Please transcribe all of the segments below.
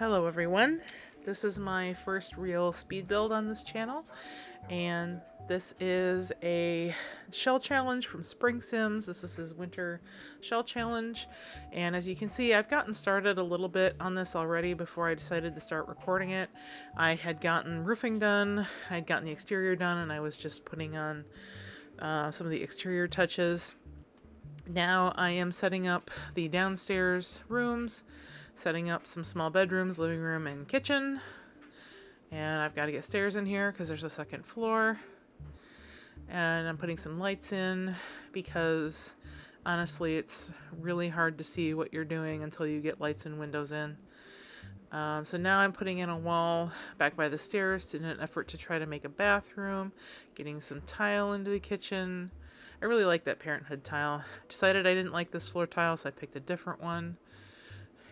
Hello everyone, this is my first real speed build on this channel, and this is a shell challenge from Springsims. This is his winter shell challenge, and as you can see, I've gotten started a little bit on this already before I decided to start recording it. I had gotten roofing done, I'd gotten the exterior done, and I was just putting on some of the exterior touches. Now I am setting up the downstairs rooms, setting up some small bedrooms, living room, and kitchen. And I've got to get stairs in here because there's a second floor. And I'm putting some lights in because honestly it's really hard to see what you're doing until you get lights and windows in. So now I'm putting in a wall back by the stairs in an effort to try to make a bathroom, getting some tile into the kitchen. I really like that Parenthood tile. Decided I didn't like this floor tile, so I picked a different one.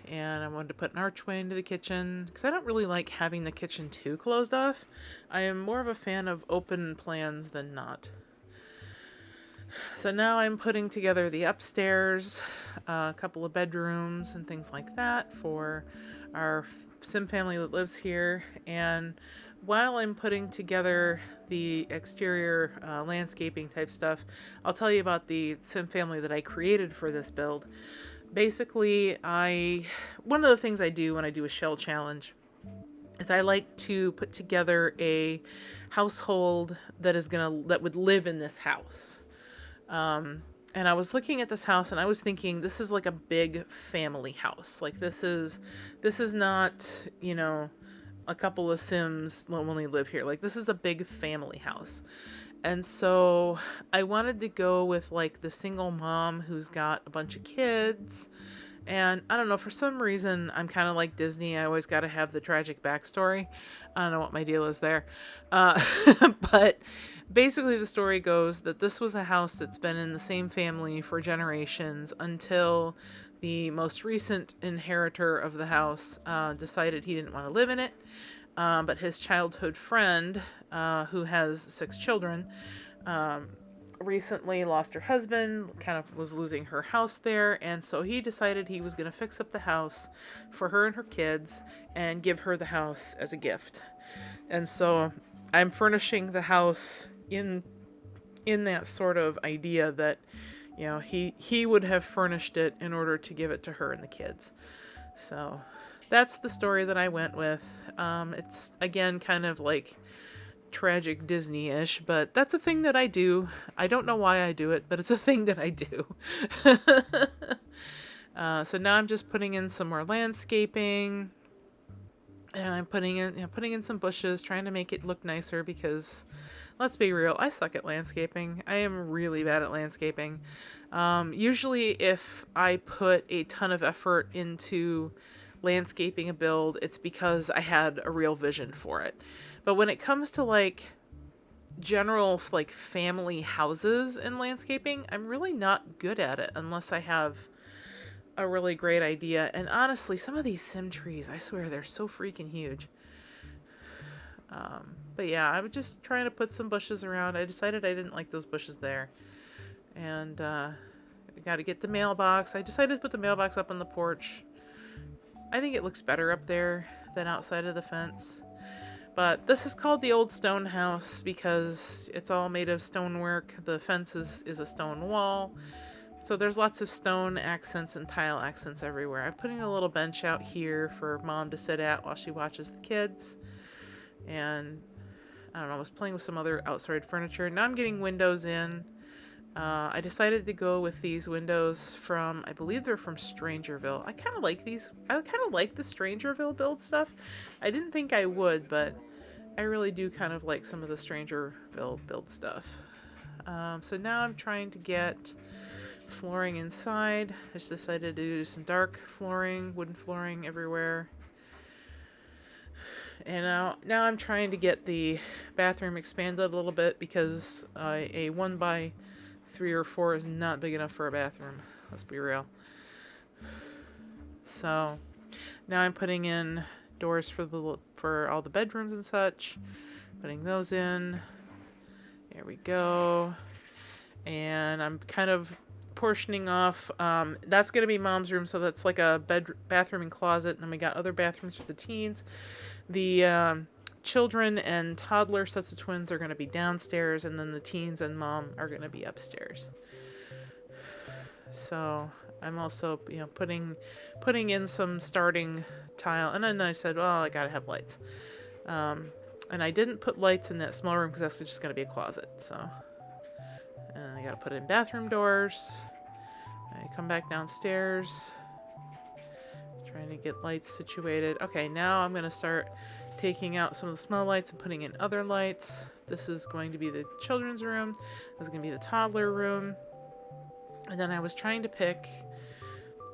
And I wanted to put an archway into the kitchen because I don't really like having the kitchen too closed off. I am more of a fan of open plans than not. So now I'm putting together the upstairs, a couple of bedrooms and things like that for our sim family that lives here. And while I'm putting together the exterior landscaping type stuff, I'll tell you about the sim family that I created for this build. Basically, one of the things I do when I do a shell challenge is I like to put together a household that would live in this house. And I was looking at this house and I was thinking, this is like a big family house. Like this is not, you know, a couple of Sims that only live here. Like this is a big family house. And so I wanted to go with like the single mom who's got a bunch of kids. And I don't know, for some reason, I'm kind of like Disney. I always got to have the tragic backstory. I don't know what my deal is there. But basically the story goes that this was a house that's been in the same family for generations until the most recent inheritor of the house decided he didn't want to live in it. But his childhood friend, who has 6 children, recently lost her husband, kind of was losing her house there, and so he decided he was going to fix up the house for her and her kids and give her the house as a gift. And so I'm furnishing the house in that sort of idea that, you know, he would have furnished it in order to give it to her and the kids. So that's the story that I went with. It's again kind of like tragic Disney-ish, but that's a thing that I do. I don't know why I do it, but it's a thing that I do. So now I'm just putting in some more landscaping, and I'm putting in some bushes, trying to make it look nicer because, let's be real, I suck at landscaping. I am really bad at landscaping. Usually if I put a ton of effort into landscaping a build, it's because I had a real vision for it. But when it comes to like general like family houses and landscaping, I'm really not good at it unless I have a really great idea. And honestly, some of these sim trees, I swear they're so freaking huge. But yeah, I was just trying to put some bushes around. I decided I didn't like those bushes there. And I got to get the mailbox. I decided to put the mailbox up on the porch. I think it looks better up there than outside of the fence. But this is called the Old Stone House because it's all made of stonework. The fence is a stone wall. So there's lots of stone accents and tile accents everywhere. I'm putting a little bench out here for Mom to sit at while she watches the kids. And I don't know, I was playing with some other outside furniture. Now I'm getting windows in. I decided to go with these windows from, I believe they're from Strangerville. I kind of like these. I kind of like the Strangerville build stuff. I didn't think I would, but I really do kind of like some of the Strangerville build stuff. So now I'm trying to get flooring inside. I just decided to do some dark flooring, wooden flooring everywhere. And now I'm trying to get the bathroom expanded a little bit because a 1x3 or 4 is not big enough for a bathroom. Let's be real. So now I'm putting in doors for all the bedrooms and such. Putting those in. There we go. And I'm kind of portioning off. That's going to be mom's room, so that's like a bathroom and closet. And then we got other bathrooms for the teens. The children and toddler sets of twins are going to be downstairs, and then the teens and mom are going to be upstairs. So I'm also, you know, putting in some starting tile, and then I said, well, I gotta have lights. And I didn't put lights in that small room because that's just gonna be a closet. So I gotta put in bathroom doors. I come back downstairs, trying to get lights situated. Okay, now I'm gonna start taking out some of the small lights and putting in other lights. This is going to be the children's room. This is gonna be the toddler room. And then I was trying to pick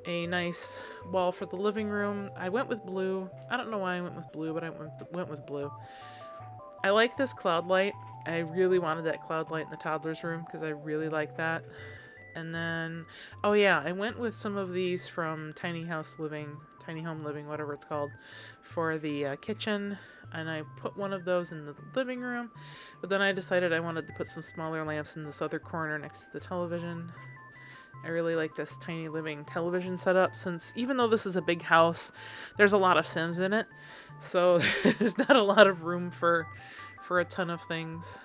a nice wall for the living room. I went with blue. I don't know why I went with blue, but I went with blue. I like this cloud light. I really wanted that cloud light in the toddler's room because I really like that. And then, oh yeah, I went with some of these from Tiny Home Living, whatever it's called, for the kitchen. And I put one of those in the living room. But then I decided I wanted to put some smaller lamps in this other corner next to the television. I really like this tiny living television setup, since even though this is a big house, there's a lot of Sims in it. So there's not a lot of room for a ton of things.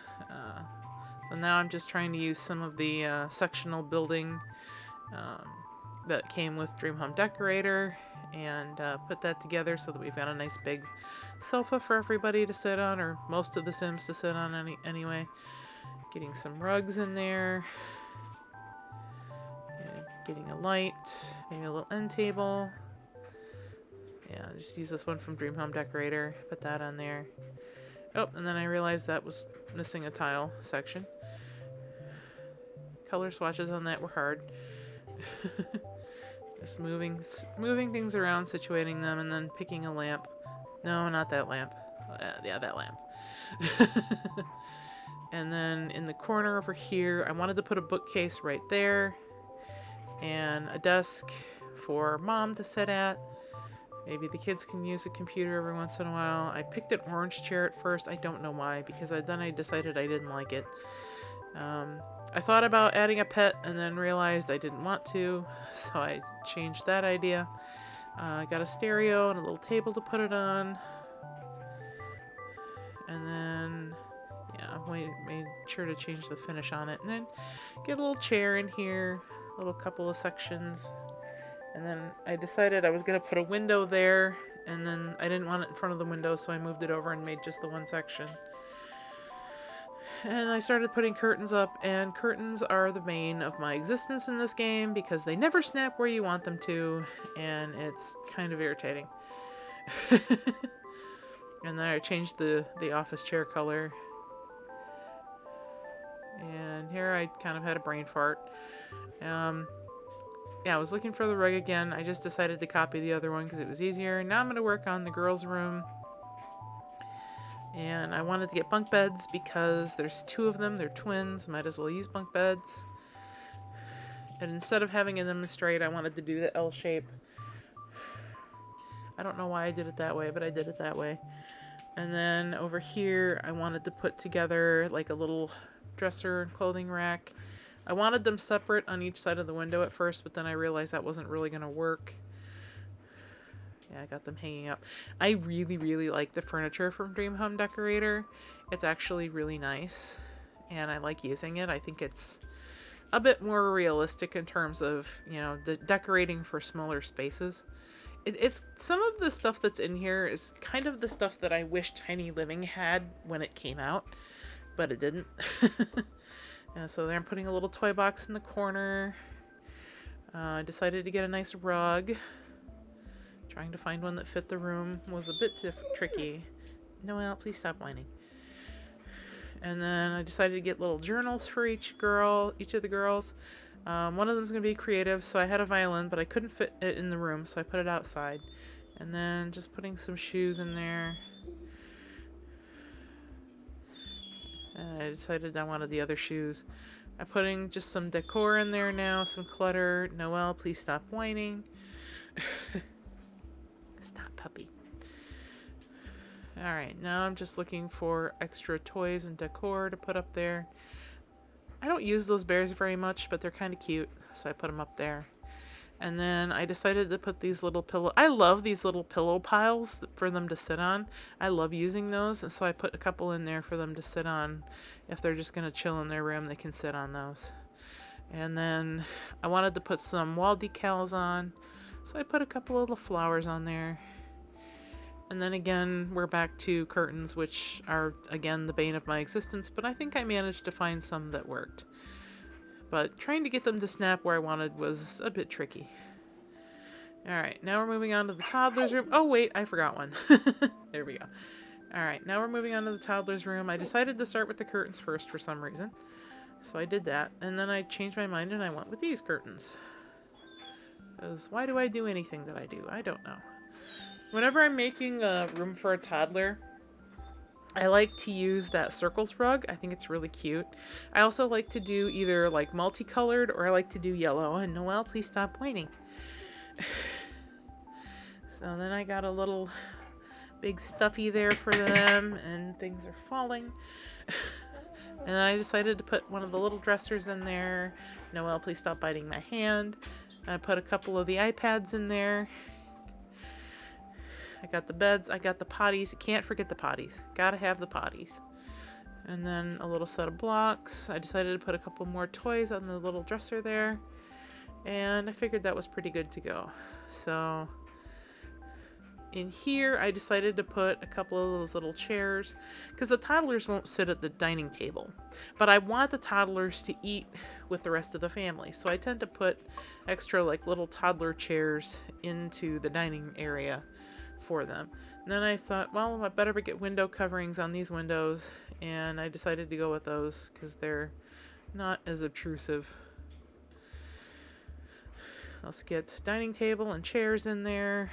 So now I'm just trying to use some of the sectional building that came with Dream Home Decorator and put that together so that we've got a nice big sofa for everybody to sit on, or most of the Sims to sit on anyway. Getting some rugs in there. Getting a light, maybe a little end table. Yeah, just use this one from Dream Home Decorator. Put that on there. Oh, and then I realized that was missing a tile section. Color swatches on that were hard. Just moving things around, situating them, and then picking a lamp. No, not that lamp. Yeah, that lamp. And then in the corner over here, I wanted to put a bookcase right there. And a desk for mom to sit at. Maybe the kids can use a computer every once in a while. I picked an orange chair at first. I don't know why, because then I decided I didn't like it. I thought about adding a pet and then realized I didn't want to, so I changed that idea. I got a stereo and a little table to put it on. And then, yeah, made sure to change the finish on it. And then get a little chair in here. Little couple of sections, and then I decided I was going to put a window there, and then I didn't want it in front of the window, so I moved it over and made just the one section. And I started putting curtains up, and curtains are the bane of my existence in this game because they never snap where you want them to, and it's kind of irritating. And then I changed the office chair color. And here I kind of had a brain fart. Yeah, I was looking for the rug again. I just decided to copy the other one because it was easier. Now I'm going to work on the girls' room. And I wanted to get bunk beds because there's two of them. They're twins. Might as well use bunk beds. And instead of having them straight, I wanted to do the L shape. I don't know why I did it that way, but I did it that way. And then over here, I wanted to put together like a little dresser and clothing rack. I wanted them separate on each side of the window at first, but then I realized that wasn't really going to work. Yeah, I got them hanging up. I really, really like the furniture from Dream Home Decorator. It's actually really nice, and I like using it. I think it's a bit more realistic in terms of, you know, the decorating for smaller spaces. It's some of the stuff that's in here is kind of the stuff that I wish Tiny Living had when it came out, but it didn't. So there I'm putting a little toy box in the corner. I decided to get a nice rug. Trying to find one that fit the room was a bit tricky. Noelle, please stop whining. And then I decided to get little journals for each of the girls. One of them is going to be creative, so I had a violin, but I couldn't fit it in the room, so I put it outside. And then just putting some shoes in there. I decided I wanted the other shoes. I'm putting just some decor in there now, some clutter. Noelle, please stop whining. Stop, puppy. Alright, now I'm just looking for extra toys and decor to put up there. I don't use those bears very much, but they're kind of cute, so I put them up there. And then I decided to put these little pillow... I love these little pillow piles for them to sit on. I love using those, and so I put a couple in there for them to sit on. If they're just going to chill in their room, they can sit on those. And then I wanted to put some wall decals on, so I put a couple of little flowers on there. And then again, we're back to curtains, which are, again, the bane of my existence, but I think I managed to find some that worked. But trying to get them to snap where I wanted was a bit tricky. Alright, now we're moving on to the toddler's room. Oh wait, I forgot one. There we go. Alright, now we're moving on to the toddler's room. I decided to start with the curtains first for some reason. So I did that, and then I changed my mind and I went with these curtains. Because why do I do anything that I do? I don't know. Whenever I'm making a room for a toddler, I like to use that circles rug. I think it's really cute. I also like to do either like multicolored or I like to do yellow. And Noelle, please stop whining. So then I got a little big stuffy there for them and things are falling. And then I decided to put one of the little dressers in there. Noelle, please stop biting my hand. I put a couple of the iPads in there. I got the beds, I got the potties. Can't forget the potties. Gotta have the potties. And then a little set of blocks. I decided to put a couple more toys on the little dresser there. And I figured that was pretty good to go. So in here, I decided to put a couple of those little chairs because the toddlers won't sit at the dining table. But I want the toddlers to eat with the rest of the family. So I tend to put extra like little toddler chairs into the dining area for them. And then I thought, well, I better get window coverings on these windows, and I decided to go with those because they're not as obtrusive. Let's get dining table and chairs in there.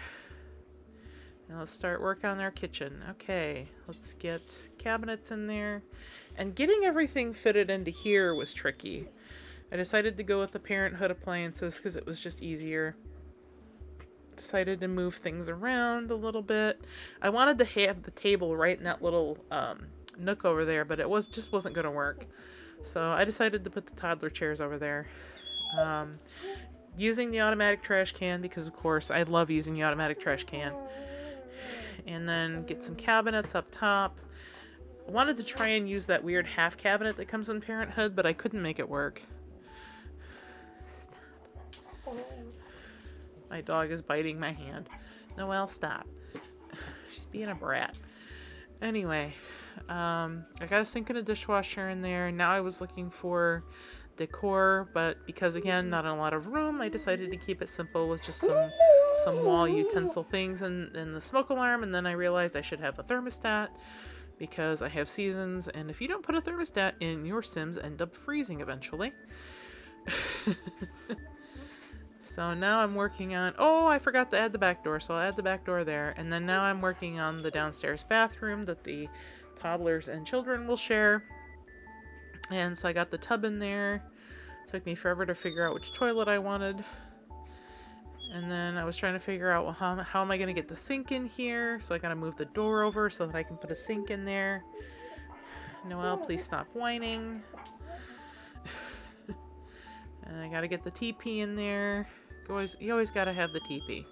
Now let's start work on our kitchen. Okay, let's get cabinets in there. And getting everything fitted into here was tricky. I decided to go with the Parenthood appliances because it was just easier. Decided to move things around a little bit. I wanted to have the table right in that little nook over there, but it just wasn't going to work. So I decided to put the toddler chairs over there. Using the automatic trash can because, of course, I love using the automatic trash can. And then get some cabinets up top. I wanted to try and use that weird half cabinet that comes in Parenthood, but I couldn't make it work. My dog is biting my hand. Noelle, stop. She's being a brat. Anyway, I got a sink and a dishwasher in there. Now I was looking for decor, but because, again, not a lot of room, I decided to keep it simple with just some wall utensil things and the smoke alarm, and then I realized I should have a thermostat because I have seasons, and if you don't put a thermostat in, your Sims end up freezing eventually. So now I'm working on... Oh, I forgot to add the back door, so I'll add the back door there. And then now I'm working on the downstairs bathroom that the toddlers and children will share. And so I got the tub in there. Took me forever to figure out which toilet I wanted. And then I was trying to figure out, well, how am I going to get the sink in here? So I got to move the door over so that I can put a sink in there. Noelle, please stop whining. And I gotta get the TP in there. You always gotta have the TP.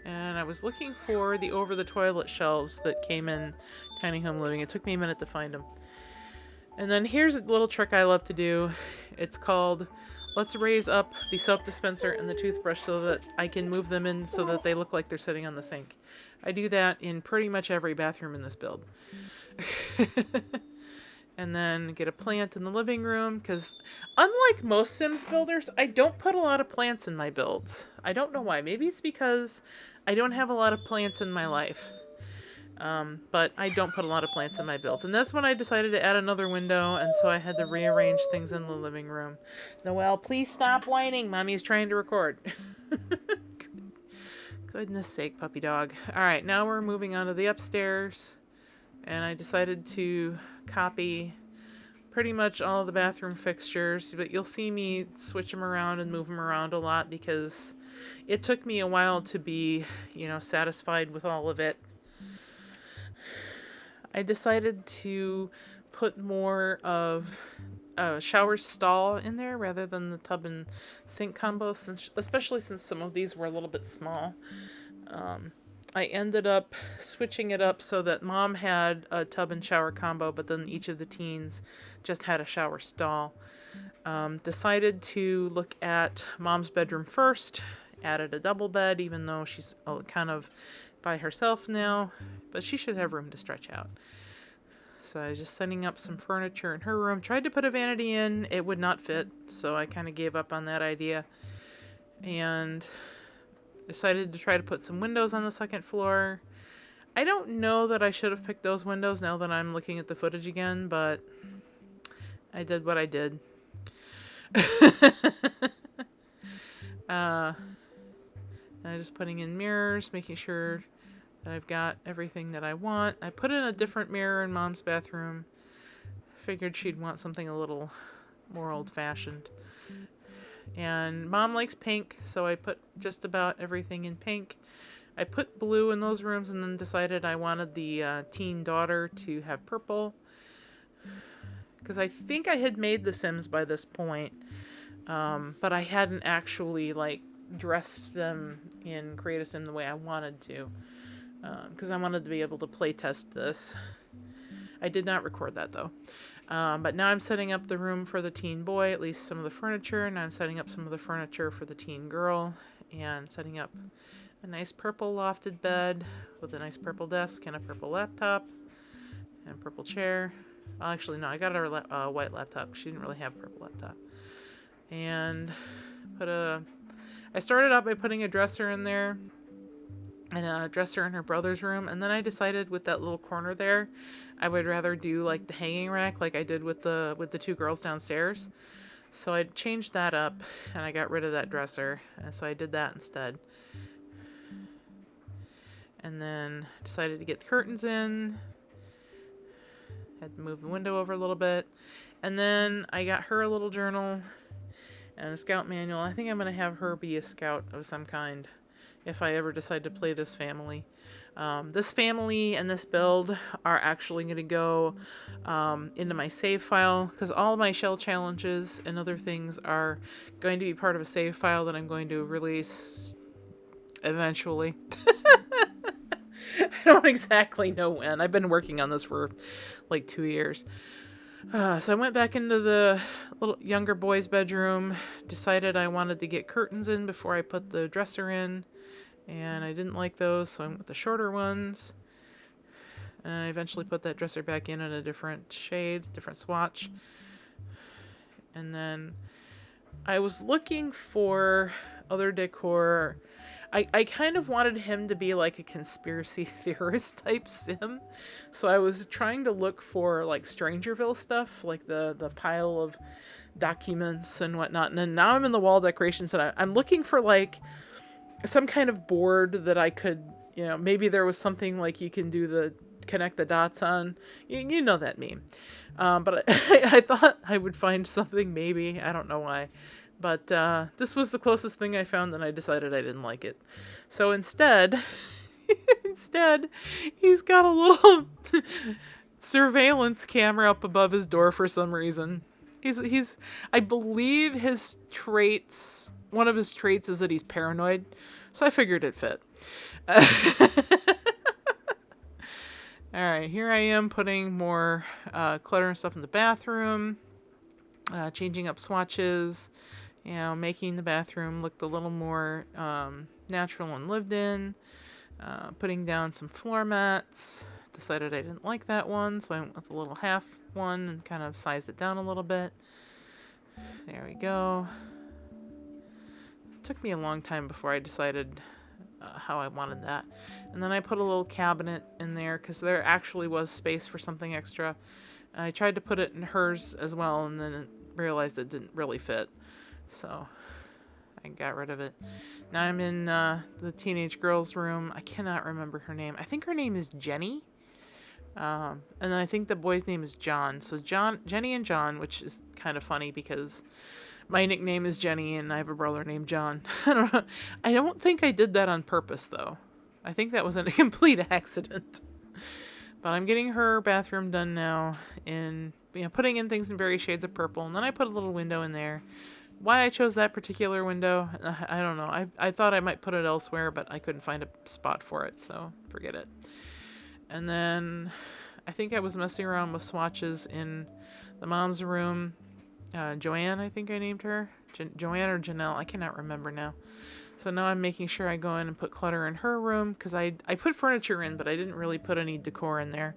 And I was looking for the over-the-toilet shelves that came in Tiny Home Living. It took me a minute to find them. And then here's a little trick I love to do. It's called, let's raise up the soap dispenser and the toothbrush so that I can move them in so that they look like they're sitting on the sink. I do that in pretty much every bathroom in this build. And then get a plant in the living room, because unlike most Sims builders, I don't put a lot of plants in my builds. I don't know why. Maybe it's because I don't have a lot of plants in my life. But I don't put a lot of plants in my builds. And that's when I decided to add another window, and so I had to rearrange things in the living room. Noelle, please stop whining. Mommy's trying to record. Goodness sake, puppy dog. Alright, now we're moving on to the upstairs. And I decided to copy pretty much all of the bathroom fixtures, but you'll see me switch them around and move them around a lot because it took me a while to be, satisfied with all of it. I decided to put more of a shower stall in there rather than the tub and sink combo, especially since some of these were a little bit small. I ended up switching it up so that Mom had a tub and shower combo, but then each of the teens just had a shower stall. Decided to look at Mom's bedroom first. Added a double bed, even though she's kind of by herself now, but she should have room to stretch out. So I was just setting up some furniture in her room. Tried to put a vanity in. It would not fit, so I kind of gave up on that idea. And decided to try to put some windows on the second floor. I don't know that I should have picked those windows now that I'm looking at the footage again, but I did what I did. I'm just putting in mirrors, making sure that I've got everything that I want. I put in a different mirror in Mom's bathroom. Figured she'd want something a little more old-fashioned. And Mom likes pink, so I put just about everything in pink. I put blue in those rooms and then decided I wanted the teen daughter to have purple. Because I think I had made the Sims by this point, but I hadn't actually dressed them in Create a Sim the way I wanted to. Because I wanted to be able to play test this. I did not record that though. But now I'm setting up the room for the teen boy, at least some of the furniture, and I'm setting up some of the furniture for the teen girl, and setting up a nice purple lofted bed with a nice purple desk and a purple laptop and a purple chair. Well, actually, no, I got her white laptop. She didn't really have a purple laptop. And I started out by putting a dresser in there, and a dresser in her brother's room, and then I decided with that little corner there, I would rather do the hanging rack like I did with the two girls downstairs. So I changed that up, and I got rid of that dresser, and so I did that instead. And then decided to get the curtains in. Had to move the window over a little bit, and then I got her a little journal and a scout manual. I think I'm gonna have her be a scout of some kind if I ever decide to play this family. This family and this build are actually going to go into my save file, because all my shell challenges and other things are going to be part of a save file that I'm going to release eventually. I don't exactly know when. I've been working on this for 2 years. So I went back into the little younger boy's bedroom, decided I wanted to get curtains in before I put the dresser in. And I didn't like those, so I went with the shorter ones. And I eventually put that dresser back in a different shade, different swatch. And then I was looking for other decor. I kind of wanted him to be like a conspiracy theorist type sim. So I was trying to look for Strangerville stuff, like the pile of documents and whatnot. And then now I'm in the wall decorations, and I'm looking for some kind of board that I could, maybe there was something you can do connect the dots on. You know that meme. But I thought I would find something, maybe. I don't know why. But this was the closest thing I found, and I decided I didn't like it. So instead, he's got a little surveillance camera up above his door for some reason. I believe his traits... One of his traits is that he's paranoid, so I figured it fit. Alright, here I am putting more clutter and stuff in the bathroom, changing up swatches, making the bathroom look a little more natural and lived in, putting down some floor mats. Decided I didn't like that one, so I went with a little half one and kind of sized it down a little bit. There we go. Took me a long time before I decided how I wanted that. And then I put a little cabinet in there because there actually was space for something extra. I tried to put it in hers as well, and then realized it didn't really fit. So I got rid of it. Now I'm in the teenage girl's room. I cannot remember her name. I think her name is Jenny. And then I think the boy's name is John. So Jenny and John, which is kind of funny because my nickname is Jenny, and I have a brother named John. I don't know. I don't think I did that on purpose, though. I think that was a complete accident. But I'm getting her bathroom done now in putting in things in various shades of purple, and then I put a little window in there. Why I chose that particular window, I don't know. I thought I might put it elsewhere, but I couldn't find a spot for it, so forget it. And then I think I was messing around with swatches in the mom's room. Joanne, I think I named her. Joanne or Janelle, I cannot remember now. So now I'm making sure I go in and put clutter in her room, because I put furniture in, but I didn't really put any decor in there.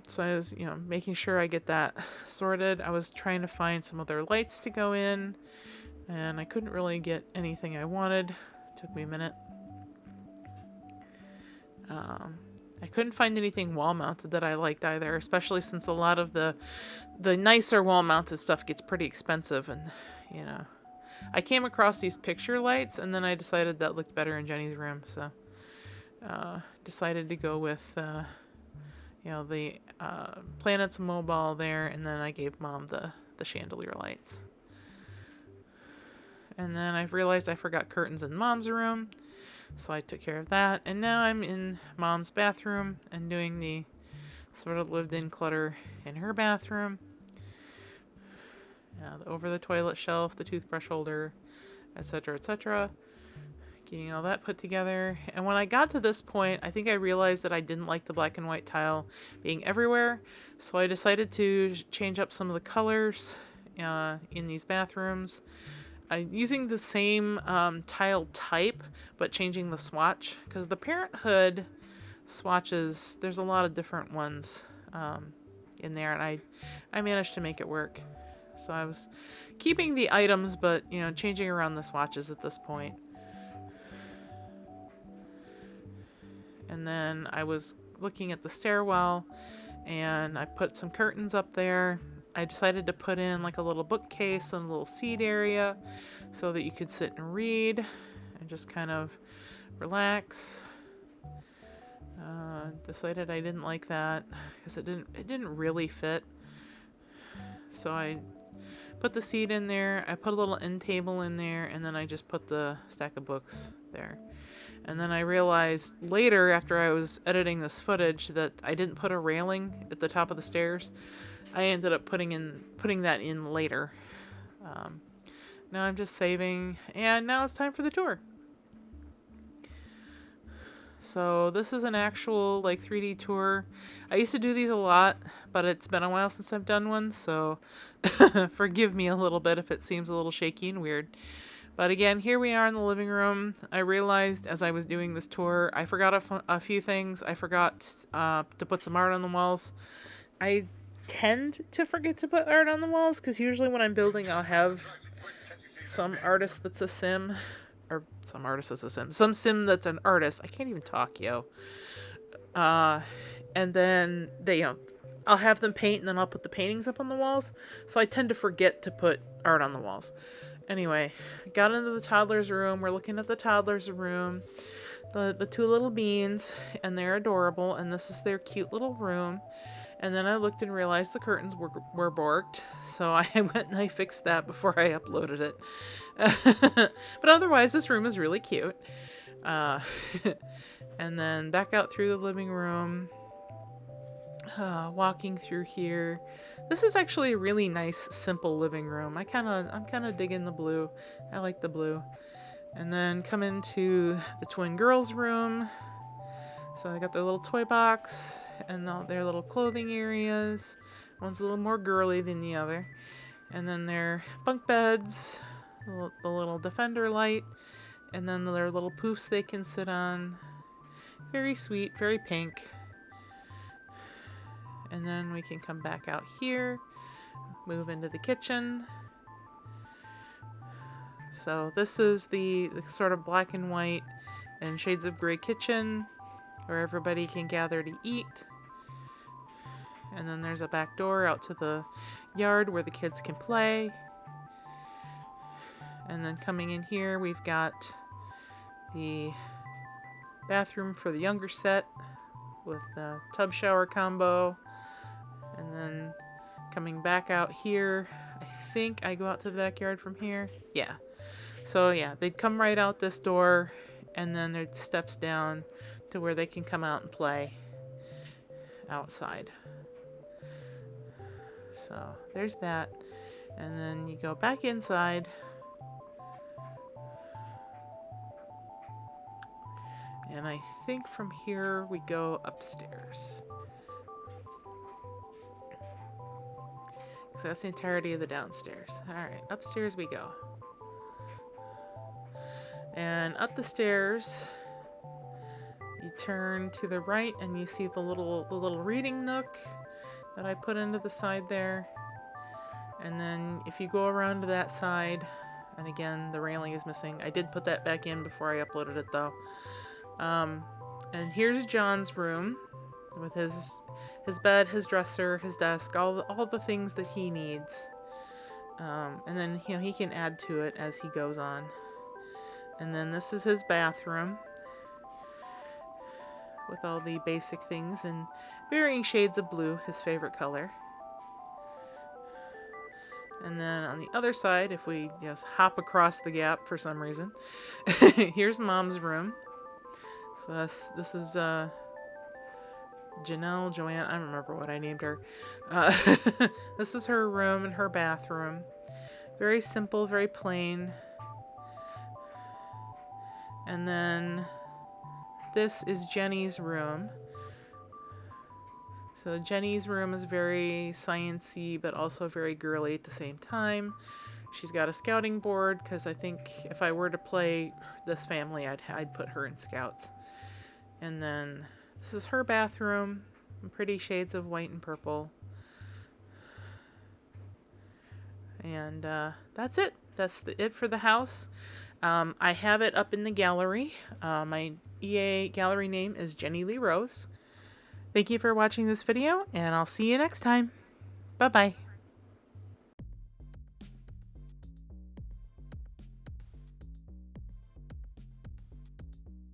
So I was, making sure I get that sorted. I was trying to find some other lights to go in, and I couldn't really get anything I wanted. It took me a minute. I couldn't find anything wall-mounted that I liked either, especially since a lot of the nicer wall-mounted stuff gets pretty expensive, and, I came across these picture lights, and then I decided that looked better in Jenny's room, so decided to go with the Planets Mobile there, and then I gave Mom the chandelier lights. And then I realized I forgot curtains in Mom's room, so I took care of that. And now I'm in Mom's bathroom and doing the sort of lived-in clutter in her bathroom. Over the toilet shelf, the toothbrush holder, etc., etc. Getting all that put together. And when I got to this point, I think I realized that I didn't like the black and white tile being everywhere. So I decided to change up some of the colors in these bathrooms. Using the same tile type, but changing the swatch. Because the Parenthood swatches, there's a lot of different ones in there. And I managed to make it work. So I was keeping the items, but, changing around the swatches at this point. And then I was looking at the stairwell, and I put some curtains up there. I decided to put in like a little bookcase and a little seat area so that you could sit and read and just kind of relax. Decided I didn't like that because it didn't really fit. So I put the seat in there, I put a little end table in there, and then I just put the stack of books there. And then I realized later, after I was editing this footage, that I didn't put a railing at the top of the stairs. I ended up putting that in later. Now I'm just saving, and now it's time for the tour. So this is an actual 3D tour. I used to do these a lot, but it's been a while since I've done one, so forgive me a little bit if it seems a little shaky and weird. But again, here we are in the living room. I realized as I was doing this tour, I forgot a few things. I forgot to put some art on the walls. I tend to forget to put art on the walls, because usually when I'm building, I'll have some artist that's a sim. Or some artist that's a sim. Some sim that's an artist. I can't even talk, yo. And then I'll have them paint, and then I'll put the paintings up on the walls. So I tend to forget to put art on the walls. Anyway, got into the toddler's room. We're looking at the toddler's room. The two little beans, and they're adorable. And this is their cute little room. And then I looked and realized the curtains were borked. So I went and I fixed that before I uploaded it. But otherwise, this room is really cute. And then back out through the living room. Walking through here. This is actually a really nice, simple living room. I'm kind of digging the blue. I like the blue. And then come into the twin girls' room. So they got their little toy box and their little clothing areas. One's a little more girly than the other. And then their bunk beds, the little defender light, and then their little poofs they can sit on. Very sweet, very pink. And then we can come back out here, move into the kitchen. So this is the sort of black and white and shades of gray kitchen where everybody can gather to eat. And then there's a back door out to the yard where the kids can play. And then coming in here, we've got the bathroom for the younger set with the tub shower combo. And then coming back out here, I think I go out to the backyard from here. Yeah. So yeah, they'd come right out this door, and then there's steps down to where they can come out and play outside. So there's that. And then you go back inside. And I think from here we go upstairs. So that's the entirety of the downstairs. Alright, upstairs we go. And up the stairs, you turn to the right and you see the little reading nook that I put into the side there. And then if you go around to that side, and again, the railing is missing. I did put that back in before I uploaded it though. And here's John's room with his bed, his dresser, his desk, all the things that he needs. And then he can add to it as he goes on. And then this is his bathroom with all the basic things in varying shades of blue, his favorite color. And then on the other side, if we just hop across the gap for some reason, here's Mom's room. So this is Joanne, I don't remember what I named her. This is her room and her bathroom. Very simple, very plain. And then this is Jenny's room. So Jenny's room is very sciencey, but also very girly at the same time. She's got a scouting board, because I think if I were to play this family, I'd put her in scouts. And then this is her bathroom, in pretty shades of white and purple. And that's it. That's it for the house. I have it up in the gallery. My EA gallery name is Jennileerose. Thank you for watching this video, and I'll see you next time. Bye-bye.